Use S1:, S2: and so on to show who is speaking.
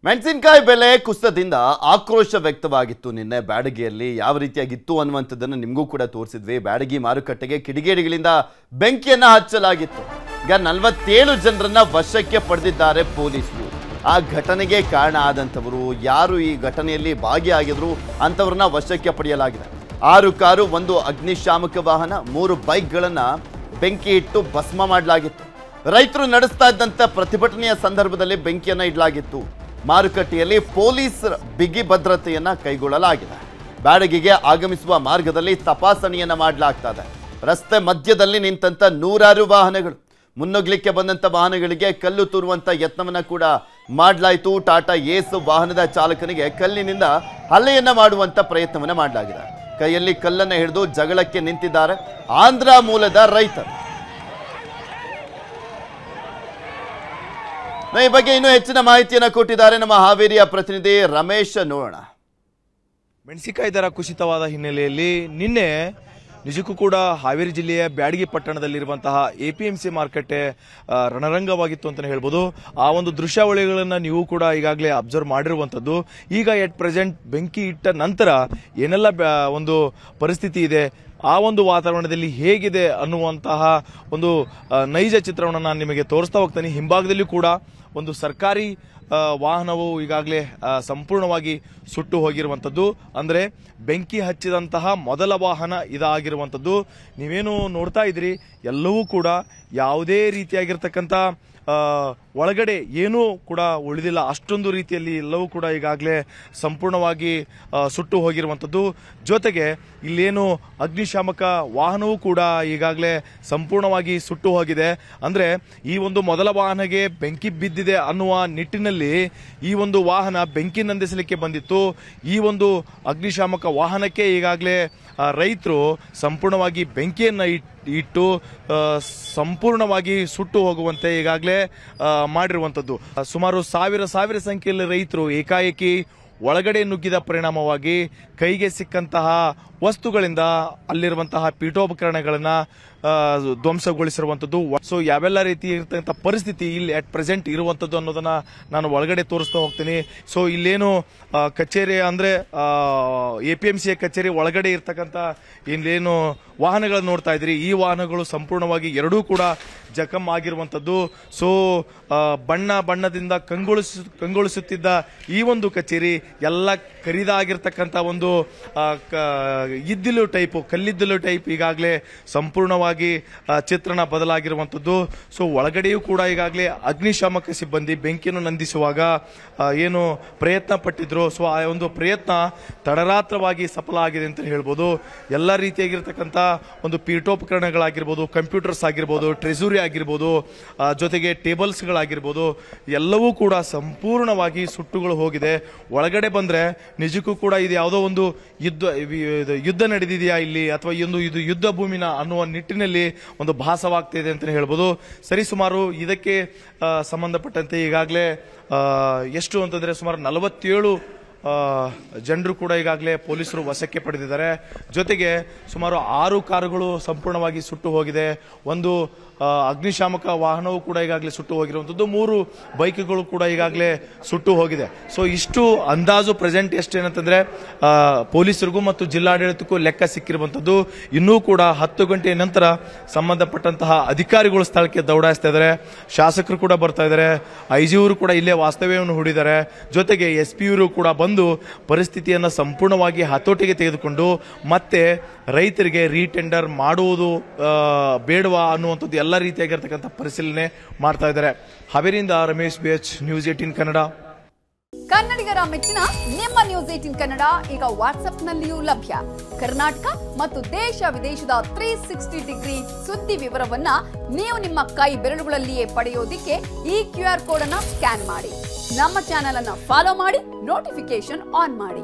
S1: ಮೆಣಸಿನಕಾಯಿ ಬೆಲೆ ಕುಸಿತದಿಂದ ಆಕ್ರೋಶ ವ್ಯಕ್ತವಾಗಿತ್ತು ನಿನ್ನೆ ಬ್ಯಾಡಗಿಯಲ್ಲಿ ಯಾವ ರೀತಿಯಾಗಿತ್ತು ಅನ್ನುವಂಥದ್ದನ್ನು ನಿಮಗೂ ಕೂಡ ತೋರಿಸಿದ್ವಿ ಬ್ಯಾಡಗಿ ಮಾರುಕಟ್ಟೆಗೆ ಕಿಡಿಗೇಡಿಗಳಿಂದ ಬೆಂಕಿಯನ್ನು ಹಚ್ಚಲಾಗಿತ್ತು ಈಗ 47 ಜನರನ್ನ ವಶಕ್ಕೆ ಪಡೆದಿದ್ದಾರೆ ಪೊಲೀಸರು ಆ ಘಟನೆಗೆ ಕಾರಣ ಆದಂತವರು ಯಾರು ಈ ಘಟನೆಯಲ್ಲಿ ಭಾಗಿಯಾಗಿದ್ರು ಅಂತವರನ್ನ ವಶಕ್ಕೆ ಪಡೆಯಲಾಗಿದೆ 6 ಕಾರು ಒಂದು ಅಗ್ನಿಶಾಮಕ ವಾಹನ 3 ಬೈಕ್ಗಳನ್ನು ಬೆಂಕಿ ಇಟ್ಟು ಭಸ್ಮ ಮಾಡಲಾಗಿತ್ತು ರೈತರು ನಡೆಸ್ತಾ ಇದ್ದಂತ ಪ್ರತಿಭಟನೆಯ ಸಂದರ್ಭದಲ್ಲಿ ಬೆಂಕಿಯನ್ನು ಇಡಲಾಗಿತ್ತು ಮಾರುಕಟ್ಟೆಯಲ್ಲಿ ಪೊಲೀಸರ ಬಿಗಿ ಭದ್ರತೆಯನ್ನ ಕೈಗೊಳ್ಳಲಾಗಿದೆ ಬ್ಯಾಡಗಿಗೆ ಆಗಮಿಸುವ ಮಾರ್ಗದಲ್ಲಿ ತಪಾಸಣೆಯನ್ನ ಮಾಡಲಾಗ್ತದೆ ರಸ್ತೆ ಮಧ್ಯದಲ್ಲಿ ನಿಂತಂತ ನೂರಾರು ವಾಹನಗಳು ಮುನ್ನುಗ್ಲಿಕ್ಕೆ ಬಂದಂತ ವಾಹನಗಳಿಗೆ ಕಲ್ಲು ತೂರುವಂತ ಯತ್ನವನ್ನ ಕೂಡ ಮಾಡಲಾಯಿತು ಟಾಟಾ ಏಸ್ ವಾಹನದ ಚಾಲಕನಿಗೆ ಕಲ್ಲಿನಿಂದ ಹಲ್ಲೆಯನ್ನ ಮಾಡುವಂತ ಪ್ರಯತ್ನವನ್ನ ಮಾಡಲಾಗಿದೆ ಕೈಯಲ್ಲಿ ಕಲ್ಲನ್ನು ಹಿಡಿದು ಜಗಳಕ್ಕೆ ನಿಂತಿದ್ದಾರೆ ಆಂಧ್ರ ಮೂಲದ ರೈತರು ಈ ಬಗ್ಗೆ ಇನ್ನೂ ಹೆಚ್ಚಿನ ಮಾಹಿತಿಯನ್ನು ಕೊಟ್ಟಿದ್ದಾರೆ ನಮ್ಮ ಹಾವೇರಿಯ ಪ್ರತಿನಿಧಿ ರಮೇಶ್ ನೋಡೋಣ
S2: ಮೆಣಸಿನಕಾಯಿ ದರ ಕುಸಿತವಾದ ಹಿನ್ನೆಲೆಯಲ್ಲಿ ನಿನ್ನೆ ನಿಜಕ್ಕೂ ಕೂಡ ಹಾವೇರಿ ಜಿಲ್ಲೆಯ ಬ್ಯಾಡಗಿ ಪಟ್ಟಣದಲ್ಲಿರುವಂತಹ ಎಪಿಎಂಸಿ ಮಾರುಕಟ್ಟೆ ರಣರಂಗವಾಗಿತ್ತು ಅಂತಾನೆ ಹೇಳ್ಬೋದು ಆ ಒಂದು ದೃಶ್ಯಾವಳಿಗಳನ್ನು ನೀವು ಕೂಡ ಈಗಾಗಲೇ ಅಬ್ಸರ್ವ್ ಮಾಡಿರುವಂತದ್ದು ಈಗ ಎಟ್ ಪ್ರೆಸೆಂಟ್ ಬೆಂಕಿ ಇಟ್ಟ ನಂತರ ಏನೆಲ್ಲ ಒಂದು ಪರಿಸ್ಥಿತಿ ಇದೆ ಆ ಒಂದು ವಾತಾವರಣದಲ್ಲಿ ಹೇಗಿದೆ ಅನ್ನುವಂತಹ ಒಂದು ನೈಜ ಚಿತ್ರವನ್ನು ನಾನು ನಿಮಗೆ ತೋರಿಸ್ತಾ ಹೋಗ್ತೇನೆ ಹಿಂಭಾಗದಲ್ಲಿ ಕೂಡ ಒಂದು ಸರ್ಕಾರಿ ವಾಹನವು ಈಗಾಗಲೇ ಸಂಪೂರ್ಣವಾಗಿ ಸುಟ್ಟು ಹೋಗಿರುವಂಥದ್ದು ಅಂದರೆ ಬೆಂಕಿ ಹಚ್ಚಿದಂತಹ ಮೊದಲ ವಾಹನ ಇದಾಗಿರುವಂಥದ್ದು ನೀವೇನು ನೋಡ್ತಾ ಇದ್ದೀರಿ ಎಲ್ಲವೂ ಕೂಡ ಯಾವುದೇ ರೀತಿಯಾಗಿರ್ತಕ್ಕಂಥ ಒಳಗಡೆ ಏನೂ ಕೂಡ ಉಳಿದಿಲ್ಲ ಅಷ್ಟೊಂದು ರೀತಿಯಲ್ಲಿ ಎಲ್ಲವೂ ಕೂಡ ಈಗಾಗಲೇ ಸಂಪೂರ್ಣವಾಗಿ ಸುಟ್ಟು ಹೋಗಿರುವಂಥದ್ದು ಜೊತೆಗೆ ಇಲ್ಲೇನು ಅಗ್ನಿಶಾಮಕ ವಾಹನವೂ ಕೂಡ ಈಗಾಗಲೇ ಸಂಪೂರ್ಣವಾಗಿ ಸುಟ್ಟು ಹೋಗಿದೆ ಅಂದರೆ ಈ ಒಂದು ಮೊದಲ ವಾಹನಕ್ಕೆ ಬೆಂಕಿ ಬಿದ್ದಿದೆ ಅನ್ನುವ ನಿಟ್ಟಿನಲ್ಲಿ ಈ ಒಂದು ವಾಹನ ಬೆಂಕಿ ನಂದಿಸಲಿಕ್ಕೆ ಬಂದಿತ್ತು ಈ ಒಂದು ಅಗ್ನಿಶಾಮಕ ವಾಹನಕ್ಕೆ ಈಗಾಗಲೇ ರೈತರು ಸಂಪೂರ್ಣವಾಗಿ ಬೆಂಕಿಯನ್ನು ಇಟ್ಟು ಸಂಪೂರ್ಣವಾಗಿ ಸುಟ್ಟು ಹೋಗುವಂತೆ ಈಗಾಗಲೇ ಮಾಡಿರುವಂಥದ್ದು ಸುಮಾರು ಸಾವಿರ ಸಂಖ್ಯೆಯಲ್ಲಿ ರೈತರು ಏಕಾಏಕಿ ಒಳಗಡೆ ನುಗ್ಗಿದ ಪರಿಣಾಮವಾಗಿ ಕೈಗೆ ಸಿಕ್ಕಂತಹ ವಸ್ತುಗಳಿಂದ ಅಲ್ಲಿರುವಂತಹ ಪೀಠೋಪಕರಣಗಳನ್ನ ಧ್ವಂಸಗೊಳಿಸಿರುವಂಥದ್ದು ಸೊ ಯಾವೆಲ್ಲ ರೀತಿ ಇರತಕ್ಕಂಥ ಪರಿಸ್ಥಿತಿ ಇಲ್ಲಿ ಅಟ್ ಪ್ರೆಸೆಂಟ್ ಇರುವಂಥದ್ದು ಅನ್ನೋದನ್ನ ನಾನು ಒಳಗಡೆ ತೋರಿಸ್ತಾ ಹೋಗ್ತೀನಿ ಸೊ ಇಲ್ಲೇನು ಕಚೇರಿ ಅಂದ್ರೆ ಎಪಿಎಂಸಿಯ ಕಚೇರಿ ಒಳಗಡೆ ಇರ್ತಕ್ಕಂಥ ಇಲ್ಲೇನು ವಾಹನಗಳನ್ನು ನೋಡ್ತಾ ಇದ್ರಿ ಈ ವಾಹನಗಳು ಸಂಪೂರ್ಣವಾಗಿ ಎರಡೂ ಕೂಡ ಜಖಂ ಆಗಿರುವಂಥದ್ದು ಸೊ ಬಣ್ಣದಿಂದ ಕಂಗೊಳಿಸುತ್ತಿದ್ದ ಈ ಒಂದು ಕಚೇರಿ ಎಲ್ಲ ಕರಿದಾಗಿರ್ತಕ್ಕಂಥ ಒಂದು ಕಲ್ಲಿದ್ದಲು ಟೈಪ್ ಈಗಾಗಲೇ ಸಂಪೂರ್ಣವಾಗಿ ಚಿತ್ರಣ ಬದಲಾಗಿರುವಂಥದ್ದು ಸೊ ಒಳಗಡೆಯೂ ಕೂಡ ಈಗಾಗಲೇ ಅಗ್ನಿಶಾಮಕ ಸಿಬ್ಬಂದಿ ಬೆಂಕಿಯನ್ನು ನಂದಿಸುವಾಗ ಏನು ಪ್ರಯತ್ನ ಪಟ್ಟಿದ್ರು ಸೊ ಆ ಒಂದು ಪ್ರಯತ್ನ ತಡರಾತ್ರವಾಗಿ ಸಫಲ ಆಗಿದೆ ಅಂತ ಹೇಳ್ಬೋದು ಎಲ್ಲ ರೀತಿಯಾಗಿರ್ತಕ್ಕಂಥ ಒಂದು ಪೀಠೋಪಕರಣಗಳಾಗಿರ್ಬೋದು ಕಂಪ್ಯೂಟರ್ಸ್ ಆಗಿರ್ಬೋದು ಟ್ರೆಸುರಿ ಆಗಿರ್ಬೋದು ಜೊತೆಗೆ ಟೇಬಲ್ಸ್ಗಳಾಗಿರ್ಬೋದು ಎಲ್ಲವೂ ಕೂಡ ಸಂಪೂರ್ಣವಾಗಿ ಸುಟ್ಟುಗಳು ಹೋಗಿದೆ ಒಳಗಡೆ ಬಂದ್ರೆ ನಿಜಕ್ಕೂ ಕೂಡ ಇದು ಯಾವುದೋ ಒಂದು ಯುದ್ಧ ನಡೆದಿದೆಯಾ ಇಲ್ಲಿ ಅಥವಾ ಇದು ಯುದ್ಧ ಭೂಮಿನ ಅನ್ನುವ ನಿಟ್ಟಿನಲ್ಲಿ ಒಂದು ಭಾಸವಾಗ್ತಿದೆ ಅಂತ ಹೇಳ್ಬೋದು ಸರಿಸುಮಾರು ಇದಕ್ಕೆ ಸಂಬಂಧಪಟ್ಟಂತೆ ಈಗಾಗಲೇ ಎಷ್ಟು ಅಂತಂದ್ರೆ ಸುಮಾರು 47 ಜನರು ಕೂಡ ಈಗಾಗಲೇ ಪೊಲೀಸರು ವಶಕ್ಕೆ ಪಡೆದಿದ್ದಾರೆ ಜೊತೆಗೆ ಸುಮಾರು 6 ಕಾರುಗಳು ಸಂಪೂರ್ಣವಾಗಿ ಸುಟ್ಟು ಹೋಗಿದೆ ಒಂದು ಅಗ್ನಿಶಾಮಕ ವಾಹನವೂ ಕೂಡ ಈಗಾಗಲೇ ಸುಟ್ಟು ಹೋಗಿರುವಂಥದ್ದು 3 ಬೈಕ್ಗಳು ಕೂಡ ಈಗಾಗಲೇ ಸುಟ್ಟು ಹೋಗಿದೆ ಸೊ ಇಷ್ಟು ಅಂದಾಜು ಪ್ರೆಸೆಂಟ್ ಎಷ್ಟೇನಂತಂದ್ರೆ ಪೊಲೀಸರಿಗೂ ಮತ್ತು ಜಿಲ್ಲಾಡಳಿತಕ್ಕೂ ಲೆಕ್ಕ ಸಿಕ್ಕಿರುವಂಥದ್ದು ಇನ್ನೂ ಕೂಡ 10 ಗಂಟೆಯ ನಂತರ ಸಂಬಂಧಪಟ್ಟಂತಹ ಅಧಿಕಾರಿಗಳು ಸ್ಥಳಕ್ಕೆ ದೌಡಾಯಿಸ್ತಾ ಇದ್ದಾರೆ ಶಾಸಕರು ಕೂಡ ಬರ್ತಾ ಇದ್ದಾರೆ ಐಜಿಯವರು ಕೂಡ ಇಲ್ಲೇ ವಾಸ್ತವ್ಯವನ್ನು ಹೂಡಿದ್ದಾರೆ ಜೊತೆಗೆ SP ಯವರು ಕೂಡ ಬಂದು ಪರಿಸ್ಥಿತಿಯನ್ನು ಸಂಪೂರ್ಣವಾಗಿ ಹತೋಟಿಗೆ ತೆಗೆದುಕೊಂಡು ಮತ್ತೆ ರೈತರಿಗೆ ರೀಟೆಂಡರ್ ಮಾಡುವುದು ಬೇಡವಾ ಅನ್ನುವಂಥದ್ದು ಎಲ್ಲ ರೀತಿಯಾಗಿರ್ತಕ್ಕಂಥ ಪರಿಶೀಲನೆ ಮಾಡ್ತಾ ಇದ್ದಾರೆ ಹಾವೇರಿಯಿಂದ ರಮೇಶ್ BH ನ್ಯೂಸ್ 18 ಕನ್ನಡ
S3: ಕನ್ನಡಿಗರ ಮೆಚ್ಚಿನ ನಿಮ್ಮ ನ್ಯೂಸ್ 18 ಕನ್ನಡ ಈಗ ವಾಟ್ಸ್ಆಪ್ನಲ್ಲಿಯೂ ಲಭ್ಯ ಕರ್ನಾಟಕ ಮತ್ತು ದೇಶ ವಿದೇಶದ 360 ಡಿಗ್ರಿ ಸುದ್ದಿ ವಿವರವನ್ನ ನೀವು ನಿಮ್ಮ ಕೈ ಬೆರಳುಗಳಲ್ಲಿಯೇ ಪಡೆಯೋದಿಕ್ಕೆ ಈ QR ಕೋಡ್ ಅನ್ನು ಸ್ಕ್ಯಾನ್ ಮಾಡಿ ನಮ್ಮ ಚಾನೆಲ್ ಅನ್ನು ಫಾಲೋ ಮಾಡಿ ನೋಟಿಫಿಕೇಶನ್ ಆನ್ ಮಾಡಿ